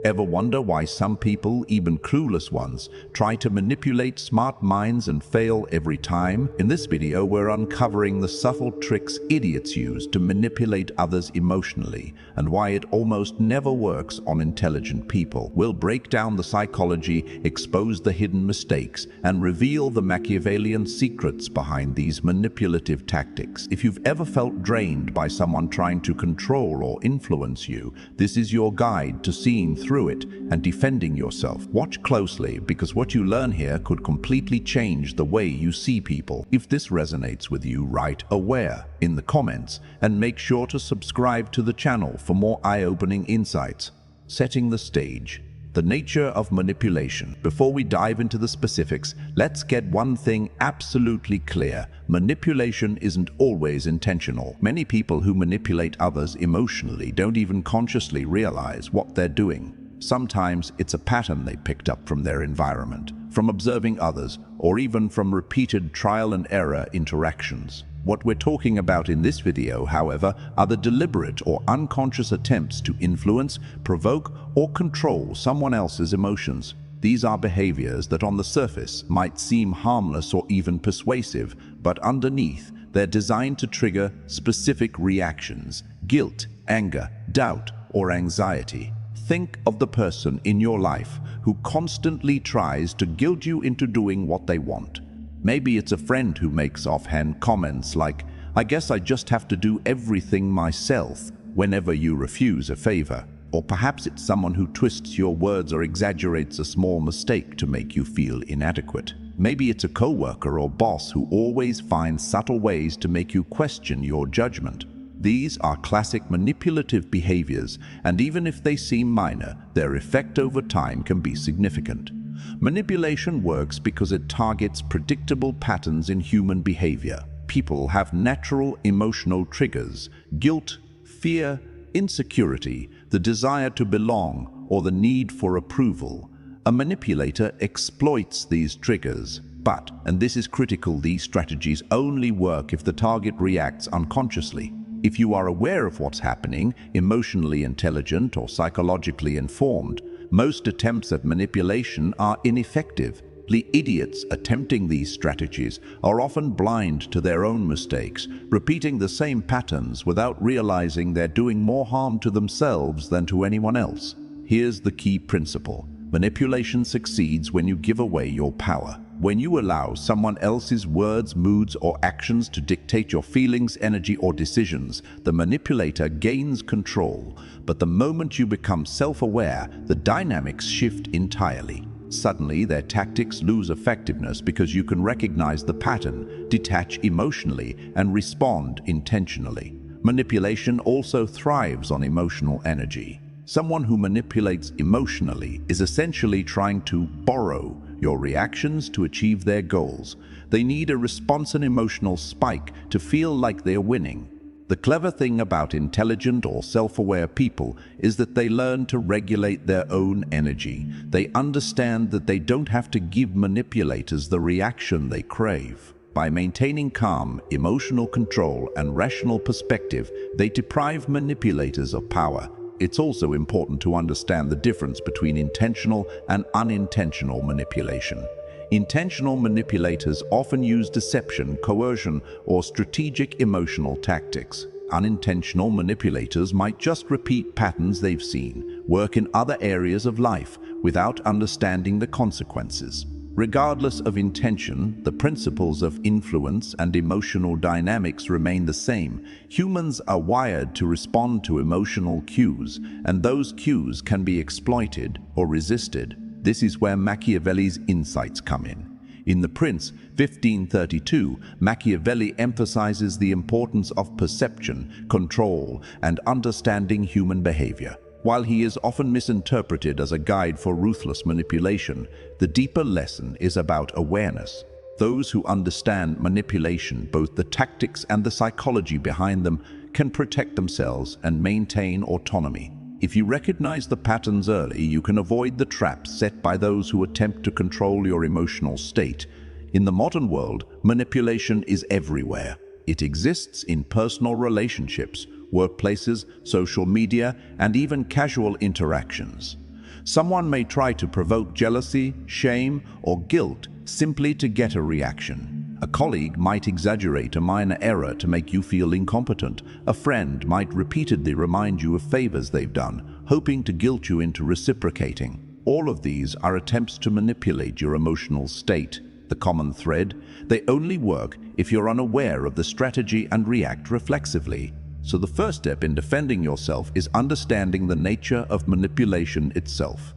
Ever wonder why some people, even clueless ones, try to manipulate smart minds and fail every time? In this video, we're uncovering the subtle tricks idiots use to manipulate others emotionally and why it almost never works on intelligent people. We'll break down the psychology, expose the hidden mistakes, and reveal the Machiavellian secrets behind these manipulative tactics. If you've ever felt drained by someone trying to control or influence you, this is your guide to seeing through it and defending yourself. Watch closely, because what you learn here could completely change the way you see people. If this resonates with you, write "aware" in the comments and make sure to subscribe to the channel for more eye-opening insights. Setting the stage. The nature of manipulation. Before we dive into the specifics, let's get one thing absolutely clear. Manipulation isn't always intentional. Many people who manipulate others emotionally don't even consciously realize what they're doing. Sometimes it's a pattern they picked up from their environment, from observing others, or even from repeated trial-and-error interactions. What we're talking about in this video, however, are the deliberate or unconscious attempts to influence, provoke, or control someone else's emotions. These are behaviors that on the surface might seem harmless or even persuasive, but underneath, they're designed to trigger specific reactions: guilt, anger, doubt, or anxiety. Think of the person in your life who constantly tries to guilt you into doing what they want. Maybe it's a friend who makes offhand comments like, "I guess I just have to do everything myself," whenever you refuse a favor. Or perhaps it's someone who twists your words or exaggerates a small mistake to make you feel inadequate. Maybe it's a coworker or boss who always finds subtle ways to make you question your judgment. These are classic manipulative behaviors, and even if they seem minor, their effect over time can be significant. Manipulation works because it targets predictable patterns in human behavior. People have natural emotional triggers: guilt, fear, insecurity, the desire to belong, or the need for approval. A manipulator exploits these triggers. But, and this is critical, these strategies only work if the target reacts unconsciously. If you are aware of what's happening, emotionally intelligent or psychologically informed, most attempts at manipulation are ineffective. The idiots attempting these strategies are often blind to their own mistakes, repeating the same patterns without realizing they're doing more harm to themselves than to anyone else. Here's the key principle. Manipulation succeeds when you give away your power. When you allow someone else's words, moods, or actions to dictate your feelings, energy, or decisions, the manipulator gains control. But the moment you become self-aware, the dynamics shift entirely. Suddenly, their tactics lose effectiveness because you can recognize the pattern, detach emotionally, and respond intentionally. Manipulation also thrives on emotional energy. Someone who manipulates emotionally is essentially trying to borrow your reactions to achieve their goals. They need a response, an emotional spike, to feel like they're winning. The clever thing about intelligent or self-aware people is that they learn to regulate their own energy. They understand that they don't have to give manipulators the reaction they crave. By maintaining calm, emotional control, and rational perspective, they deprive manipulators of power. It's also important to understand the difference between intentional and unintentional manipulation. Intentional manipulators often use deception, coercion, or strategic emotional tactics. Unintentional manipulators might just repeat patterns they've seen, work in other areas of life, without understanding the consequences. Regardless of intention, the principles of influence and emotional dynamics remain the same. Humans are wired to respond to emotional cues, and those cues can be exploited or resisted. This is where Machiavelli's insights come in. In The Prince, 1532, Machiavelli emphasizes the importance of perception, control, and understanding human behavior. While he is often misinterpreted as a guide for ruthless manipulation, the deeper lesson is about awareness. Those who understand manipulation, both the tactics and the psychology behind them, can protect themselves and maintain autonomy. If you recognize the patterns early, you can avoid the traps set by those who attempt to control your emotional state. In the modern world, manipulation is everywhere. It exists in personal relationships, workplaces, social media, and even casual interactions. Someone may try to provoke jealousy, shame, or guilt simply to get a reaction. A colleague might exaggerate a minor error to make you feel incompetent. A friend might repeatedly remind you of favors they've done, hoping to guilt you into reciprocating. All of these are attempts to manipulate your emotional state. The common thread: they only work if you're unaware of the strategy and react reflexively. So the first step in defending yourself is understanding the nature of manipulation itself.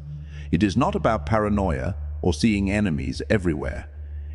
It is not about paranoia or seeing enemies everywhere.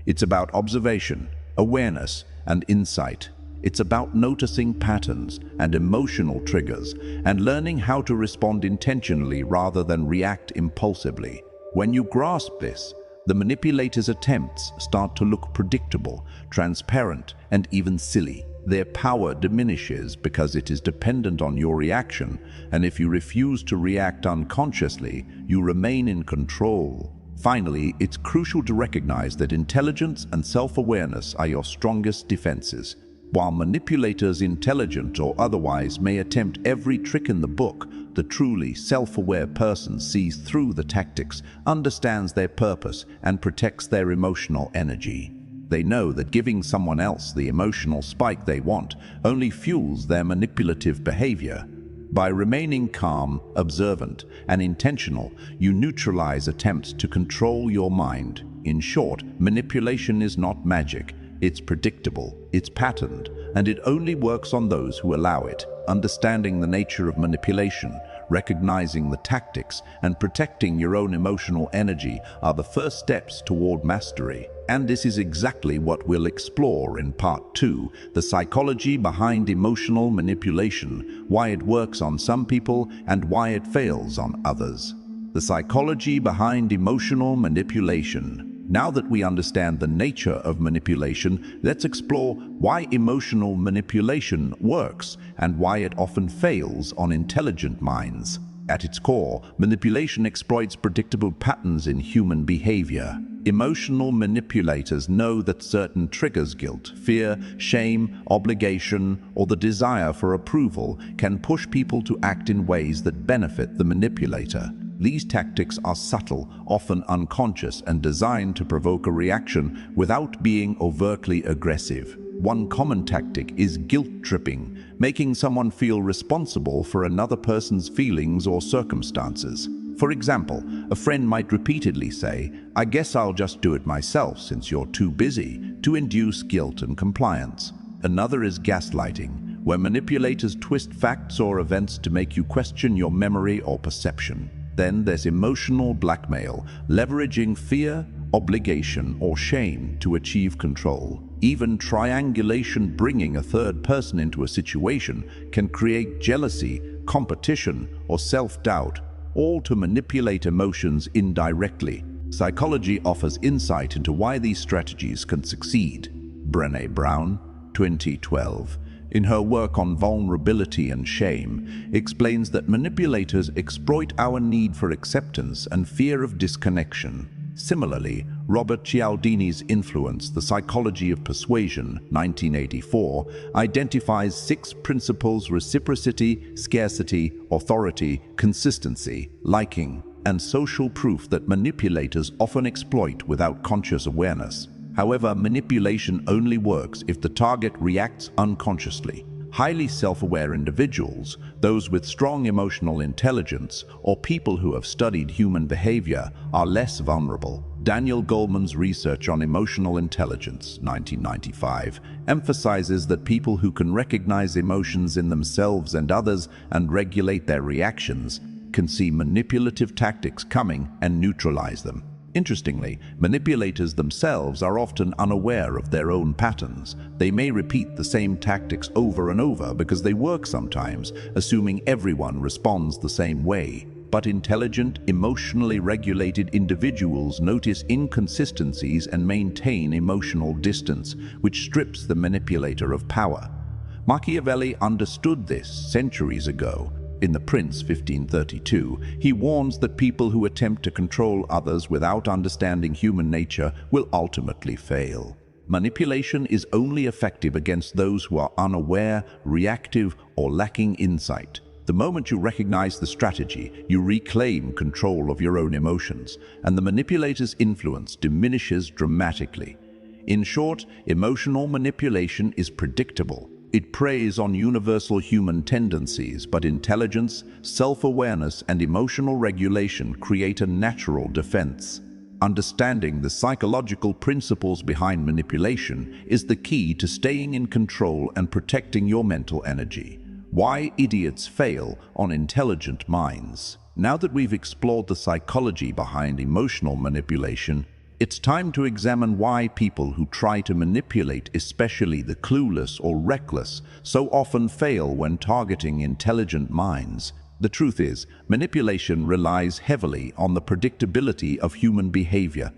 It's about observation, awareness, and insight. It's about noticing patterns and emotional triggers and learning how to respond intentionally rather than react impulsively. When you grasp this, the manipulator's attempts start to look predictable, transparent, and even silly. Their power diminishes because it is dependent on your reaction, and if you refuse to react unconsciously, you remain in control. Finally, it's crucial to recognize that intelligence and self-awareness are your strongest defenses. While manipulators, intelligent or otherwise, may attempt every trick in the book, the truly self-aware person sees through the tactics, understands their purpose, and protects their emotional energy. They know that giving someone else the emotional spike they want only fuels their manipulative behavior. By remaining calm, observant, and intentional, you neutralize attempts to control your mind. In short, manipulation is not magic. It's predictable, it's patterned, and it only works on those who allow it. Understanding the nature of manipulation, recognizing the tactics, and protecting your own emotional energy are the first steps toward mastery. And this is exactly what we'll explore in Part 2, the psychology behind emotional manipulation, why it works on some people and why it fails on others. The psychology behind emotional manipulation. Now that we understand the nature of manipulation, let's explore why emotional manipulation works and why it often fails on intelligent minds. At its core, manipulation exploits predictable patterns in human behavior. Emotional manipulators know that certain triggers, guilt, fear, shame, obligation, or the desire for approval, can push people to act in ways that benefit the manipulator. These tactics are subtle, often unconscious, and designed to provoke a reaction without being overtly aggressive. One common tactic is guilt tripping, making someone feel responsible for another person's feelings or circumstances. For example, a friend might repeatedly say, "I guess I'll just do it myself since you're too busy," to induce guilt and compliance. Another is gaslighting, where manipulators twist facts or events to make you question your memory or perception. Then there's emotional blackmail, leveraging fear, obligation, or shame to achieve control. Even triangulation, bringing a third person into a situation, can create jealousy, competition, or self-doubt, all to manipulate emotions indirectly. Psychology offers insight into why these strategies can succeed. Brené Brown, 2012. In her work on vulnerability and shame, explains that manipulators exploit our need for acceptance and fear of disconnection. Similarly, Robert Cialdini's influence, The Psychology of Persuasion, 1984, identifies 6 principles: reciprocity, scarcity, authority, consistency, liking, and social proof that manipulators often exploit without conscious awareness. However, manipulation only works if the target reacts unconsciously. Highly self-aware individuals, those with strong emotional intelligence, or people who have studied human behavior, are less vulnerable. Daniel Goleman's research on emotional intelligence, 1995, emphasizes that people who can recognize emotions in themselves and others and regulate their reactions can see manipulative tactics coming and neutralize them. Interestingly, manipulators themselves are often unaware of their own patterns. They may repeat the same tactics over and over because they work sometimes, assuming everyone responds the same way. But intelligent, emotionally regulated individuals notice inconsistencies and maintain emotional distance, which strips the manipulator of power. Machiavelli understood this centuries ago. In The Prince, 1532, he warns that people who attempt to control others without understanding human nature will ultimately fail. Manipulation is only effective against those who are unaware, reactive, or lacking insight. The moment you recognize the strategy, you reclaim control of your own emotions, and the manipulator's influence diminishes dramatically. In short, emotional manipulation is predictable. It preys on universal human tendencies, but intelligence, self-awareness, and emotional regulation create a natural defense. Understanding the psychological principles behind manipulation is the key to staying in control and protecting your mental energy. Why idiots fail on intelligent minds. Now that we've explored the psychology behind emotional manipulation, it's time to examine why people who try to manipulate, especially the clueless or reckless, so often fail when targeting intelligent minds. The truth is, manipulation relies heavily on the predictability of human behavior.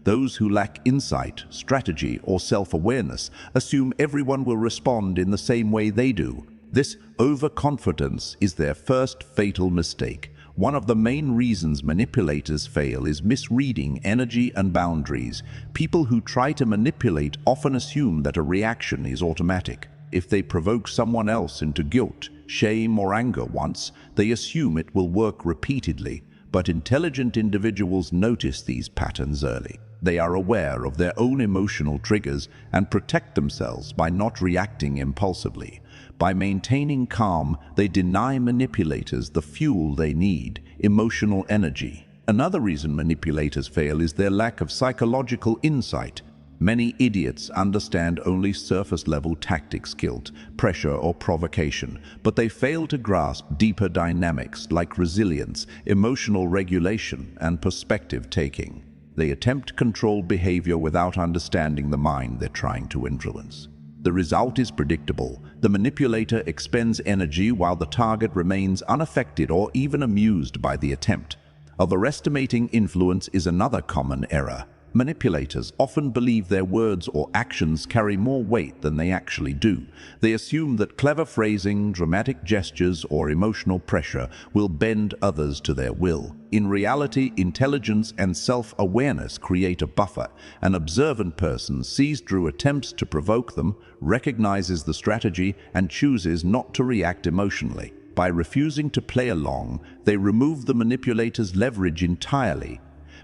Those who lack insight, strategy, or self-awareness assume everyone will respond in the same way they do. This overconfidence is their first fatal mistake. One of the main reasons manipulators fail is misreading energy and boundaries. People who try to manipulate often assume that a reaction is automatic. If they provoke someone else into guilt, shame, or anger once, they assume it will work repeatedly. But intelligent individuals notice these patterns early. They are aware of their own emotional triggers and protect themselves by not reacting impulsively. By maintaining calm, they deny manipulators the fuel they need, emotional energy. Another reason manipulators fail is their lack of psychological insight. Many idiots understand only surface-level tactics, guilt, pressure, or provocation, but they fail to grasp deeper dynamics like resilience, emotional regulation, and perspective-taking. They attempt to control behavior without understanding the mind they're trying to influence. The result is predictable. The manipulator expends energy while the target remains unaffected or even amused by the attempt. Overestimating influence is another common error. Manipulators often believe their words or actions carry more weight than they actually do. They assume that clever phrasing, dramatic gestures, or emotional pressure will bend others to their will. In reality, intelligence and self-awareness create a buffer. An observant person sees through attempts to provoke them, recognizes the strategy, and chooses not to react emotionally. By refusing to play along, they remove the manipulator's leverage entirely.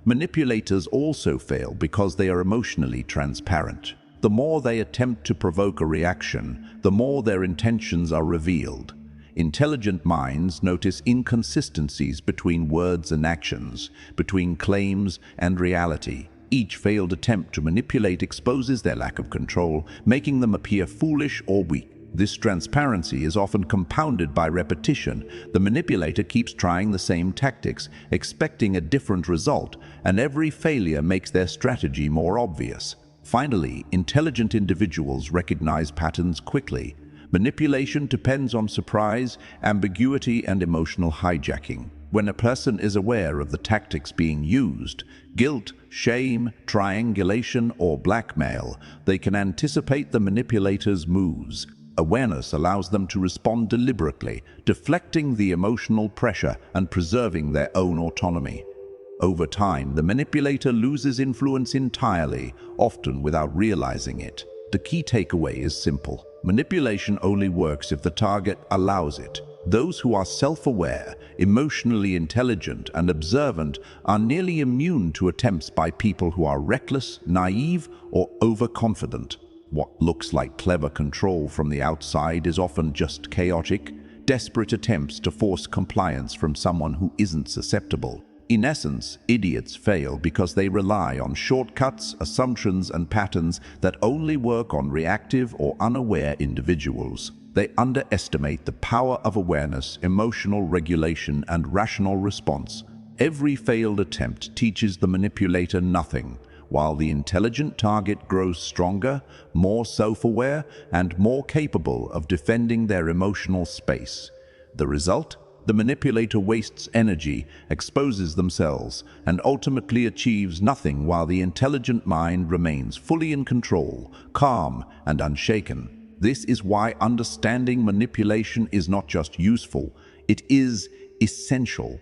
Manipulators also fail because they are emotionally transparent. The more they attempt to provoke a reaction, the more their intentions are revealed. Intelligent minds notice inconsistencies between words and actions, between claims and reality. Each failed attempt to manipulate exposes their lack of control, making them appear foolish or weak. This transparency is often compounded by repetition. The manipulator keeps trying the same tactics, expecting a different result, and every failure makes their strategy more obvious. Finally, intelligent individuals recognize patterns quickly. Manipulation depends on surprise, ambiguity, and emotional hijacking. When a person is aware of the tactics being used, guilt, shame, triangulation, or blackmail, they can anticipate the manipulator's moves. Awareness allows them to respond deliberately, deflecting the emotional pressure and preserving their own autonomy. Over time, the manipulator loses influence entirely, often without realizing it. The key takeaway is simple. Manipulation only works if the target allows it. Those who are self-aware, emotionally intelligent, and observant are nearly immune to attempts by people who are reckless, naive, or overconfident. What looks like clever control from the outside is often just chaotic, desperate attempts to force compliance from someone who isn't susceptible. In essence, idiots fail because they rely on shortcuts, assumptions, and patterns that only work on reactive or unaware individuals. They underestimate the power of awareness, emotional regulation, and rational response. Every failed attempt teaches the manipulator nothing, while the intelligent target grows stronger, more self-aware, and more capable of defending their emotional space. The result? The manipulator wastes energy, exposes themselves, and ultimately achieves nothing while the intelligent mind remains fully in control, calm, and unshaken. This is why understanding manipulation is not just useful, it is essential.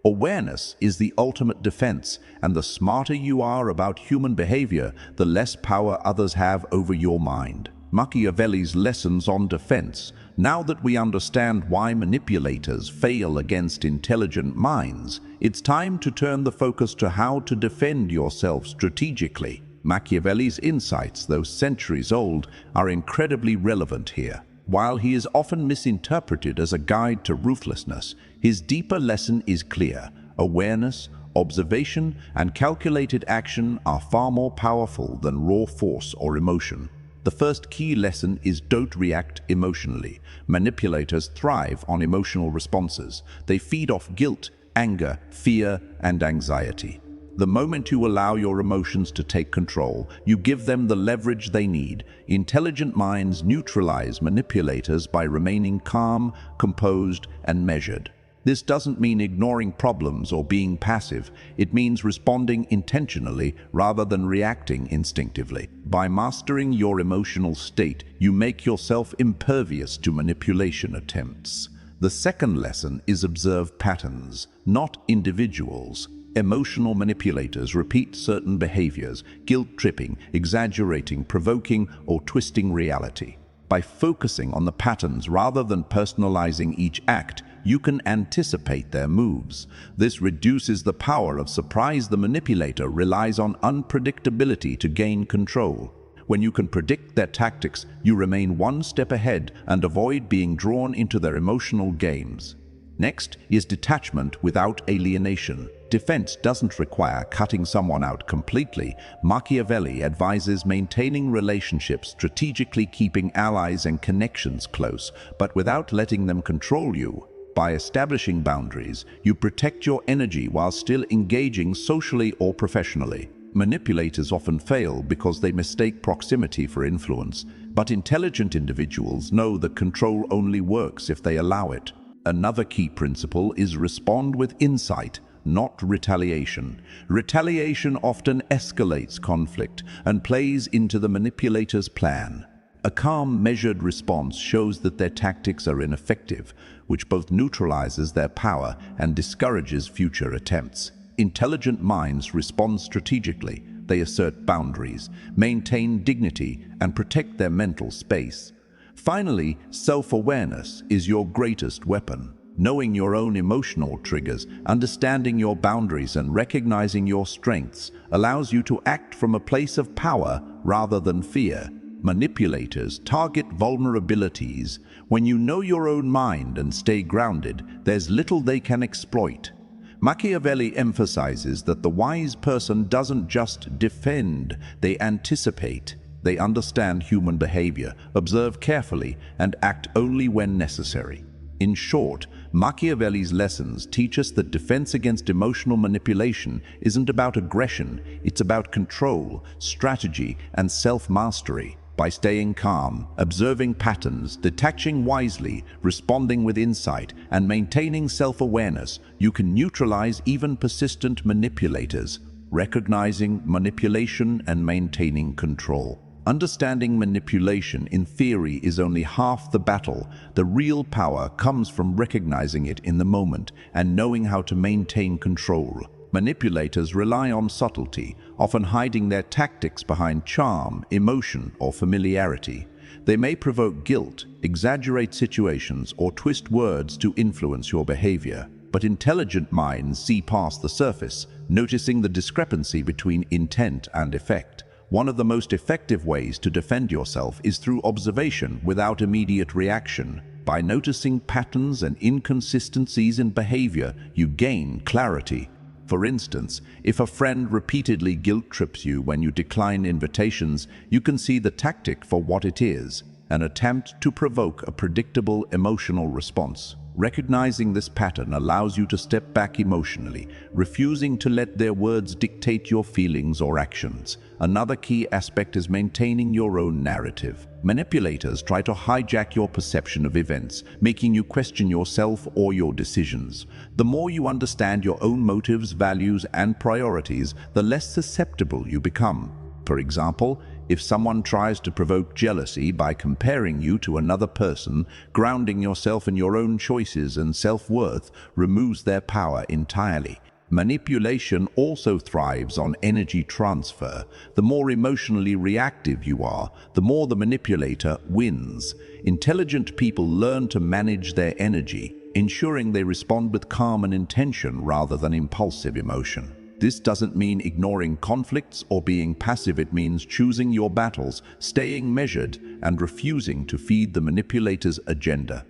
Awareness is the ultimate defense, and the smarter you are about human behavior, the less power others have over your mind. Machiavelli's lessons on defense, Now that we understand why manipulators fail against intelligent minds, it's time to turn the focus to how to defend yourself strategically. Machiavelli's insights, though centuries old, are incredibly relevant here. While he is often misinterpreted as a guide to ruthlessness, his deeper lesson is clear. Awareness, observation, and calculated action are far more powerful than raw force or emotion. The first key lesson is don't react emotionally. Manipulators thrive on emotional responses. They feed off guilt, anger, fear, and anxiety. The moment you allow your emotions to take control, you give them the leverage they need. Intelligent minds neutralize manipulators by remaining calm, composed, and measured. This doesn't mean ignoring problems or being passive. It means responding intentionally rather than reacting instinctively. By mastering your emotional state, you make yourself impervious to manipulation attempts. The second lesson is observe patterns, not individuals. Emotional manipulators repeat certain behaviors, guilt-tripping, exaggerating, provoking, or twisting reality. By focusing on the patterns rather than personalizing each act, you can anticipate their moves. This reduces the power of surprise. The manipulator relies on unpredictability to gain control. When you can predict their tactics, you remain one step ahead and avoid being drawn into their emotional games. Next is detachment without alienation. Defense doesn't require cutting someone out completely. Machiavelli advises maintaining relationships, strategically keeping allies and connections close, but without letting them control you. By establishing boundaries, you protect your energy while still engaging socially or professionally. Manipulators often fail because they mistake proximity for influence, but intelligent individuals know that control only works if they allow it. Another key principle is respond with insight, not retaliation. Retaliation often escalates conflict and plays into the manipulator's plan. A calm, measured response shows that their tactics are ineffective, which both neutralizes their power and discourages future attempts. Intelligent minds respond strategically. They assert boundaries, maintain dignity, and protect their mental space. Finally, self-awareness is your greatest weapon. Knowing your own emotional triggers, understanding your boundaries, and recognizing your strengths allows you to act from a place of power rather than fear. Manipulators target vulnerabilities. When you know your own mind and stay grounded, there's little they can exploit. Machiavelli emphasizes that the wise person doesn't just defend, they anticipate. They understand human behavior, observe carefully, and act only when necessary. In short, Machiavelli's lessons teach us that defense against emotional manipulation isn't about aggression, it's about control, strategy, and self-mastery. By staying calm, observing patterns, detaching wisely, responding with insight, and maintaining self-awareness, you can neutralize even persistent manipulators, recognizing manipulation and maintaining control. Understanding manipulation in theory is only half the battle. The real power comes from recognizing it in the moment and knowing how to maintain control. Manipulators rely on subtlety, often hiding their tactics behind charm, emotion, or familiarity. They may provoke guilt, exaggerate situations, or twist words to influence your behavior. But intelligent minds see past the surface, noticing the discrepancy between intent and effect. One of the most effective ways to defend yourself is through observation without immediate reaction. By noticing patterns and inconsistencies in behavior, you gain clarity. For instance, if a friend repeatedly guilt-trips you when you decline invitations, you can see the tactic for what it is, an attempt to provoke a predictable emotional response. Recognizing this pattern allows you to step back emotionally, refusing to let their words dictate your feelings or actions. Another key aspect is maintaining your own narrative. Manipulators try to hijack your perception of events, making you question yourself or your decisions. The more you understand your own motives, values, and priorities, the less susceptible you become. For example, if someone tries to provoke jealousy by comparing you to another person, grounding yourself in your own choices and self-worth removes their power entirely. Manipulation also thrives on energy transfer. The more emotionally reactive you are, the more the manipulator wins. Intelligent people learn to manage their energy, ensuring they respond with calm and intention rather than impulsive emotion. This doesn't mean ignoring conflicts or being passive. It means choosing your battles, staying measured, and refusing to feed the manipulator's agenda.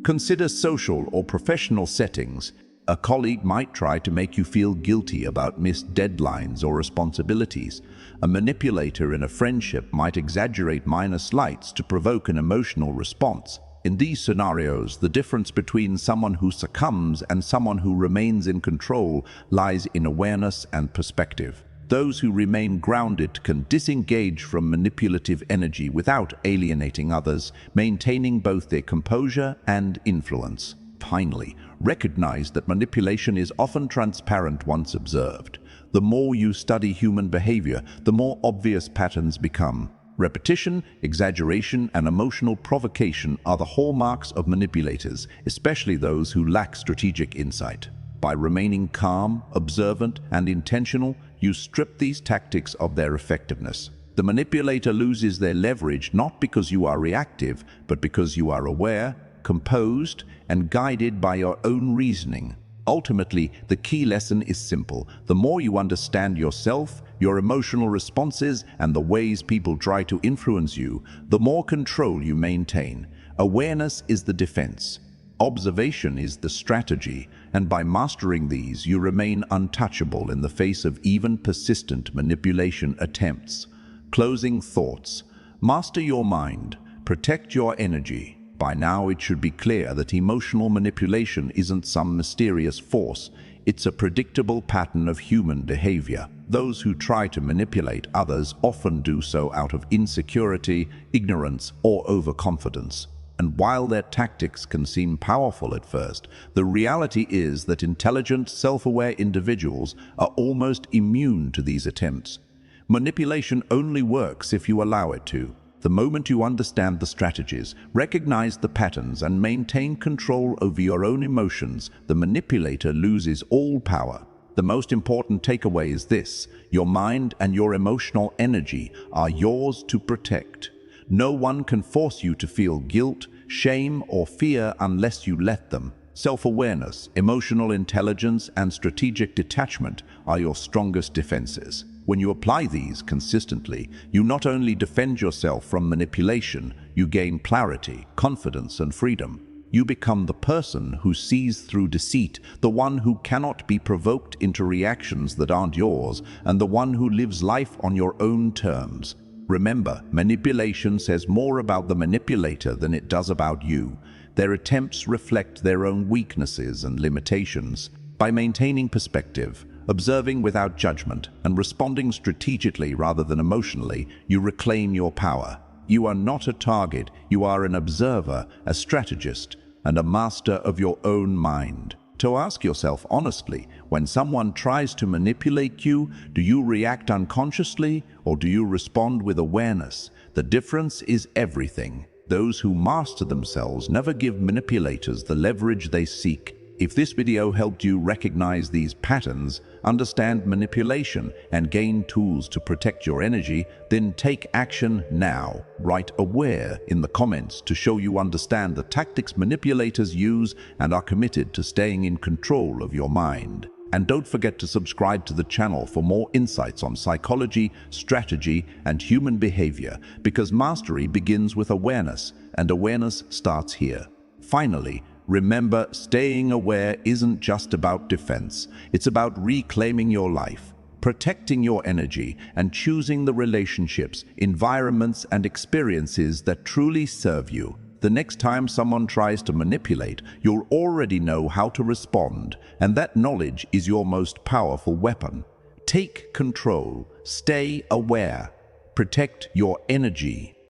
Consider social or professional settings. A colleague might try to make you feel guilty about missed deadlines or responsibilities. A manipulator in a friendship might exaggerate minor slights to provoke an emotional response. In these scenarios, the difference between someone who succumbs and someone who remains in control lies in awareness and perspective. Those who remain grounded can disengage from manipulative energy without alienating others, maintaining both their composure and influence. Finally, recognize that manipulation is often transparent once observed. The more you study human behavior, the more obvious patterns become. Repetition, exaggeration, and emotional provocation are the hallmarks of manipulators, especially those who lack strategic insight. By remaining calm, observant, and intentional, you strip these tactics of their effectiveness. The manipulator loses their leverage not because you are reactive, but because you are aware, composed, and guided by your own reasoning. Ultimately, the key lesson is simple. The more you understand yourself, your emotional responses, and the ways people try to influence you, the more control you maintain. Awareness is the defense. Observation is the strategy, and by mastering these, you remain untouchable in the face of even persistent manipulation attempts. Closing thoughts. Master your mind. Protect your energy. By now, it should be clear that emotional manipulation isn't some mysterious force. It's a predictable pattern of human behavior. Those who try to manipulate others often do so out of insecurity, ignorance, or overconfidence. And while their tactics can seem powerful at first, the reality is that intelligent, self-aware individuals are almost immune to these attempts. Manipulation only works if you allow it to. The moment you understand the strategies, recognize the patterns, and maintain control over your own emotions, the manipulator loses all power. The most important takeaway is this: your mind and your emotional energy are yours to protect. No one can force you to feel guilt, shame, or fear unless you let them. Self-awareness, emotional intelligence, and strategic detachment are your strongest defenses. When you apply these consistently, you not only defend yourself from manipulation, you gain clarity, confidence, and freedom. You become the person who sees through deceit, the one who cannot be provoked into reactions that aren't yours, and the one who lives life on your own terms. Remember, manipulation says more about the manipulator than it does about you. Their attempts reflect their own weaknesses and limitations. By maintaining perspective, observing without judgment, and responding strategically rather than emotionally, you reclaim your power. You are not a target, you are an observer, a strategist, and a master of your own mind. So ask yourself honestly, when someone tries to manipulate you, do you react unconsciously or do you respond with awareness? The difference is everything. Those who master themselves never give manipulators the leverage they seek. If this video helped you recognize these patterns, understand manipulation, and gain tools to protect your energy, then take action now. Write "aware" in the comments to show you understand the tactics manipulators use and are committed to staying in control of your mind. And don't forget to subscribe to the channel for more insights on psychology, strategy, and human behavior, because mastery begins with awareness, and awareness starts here. Finally, remember, staying aware isn't just about defense. It's about reclaiming your life, protecting your energy, and choosing the relationships, environments, and experiences that truly serve you. The next time someone tries to manipulate, you'll already know how to respond, and that knowledge is your most powerful weapon. Take control, stay aware, protect your energy,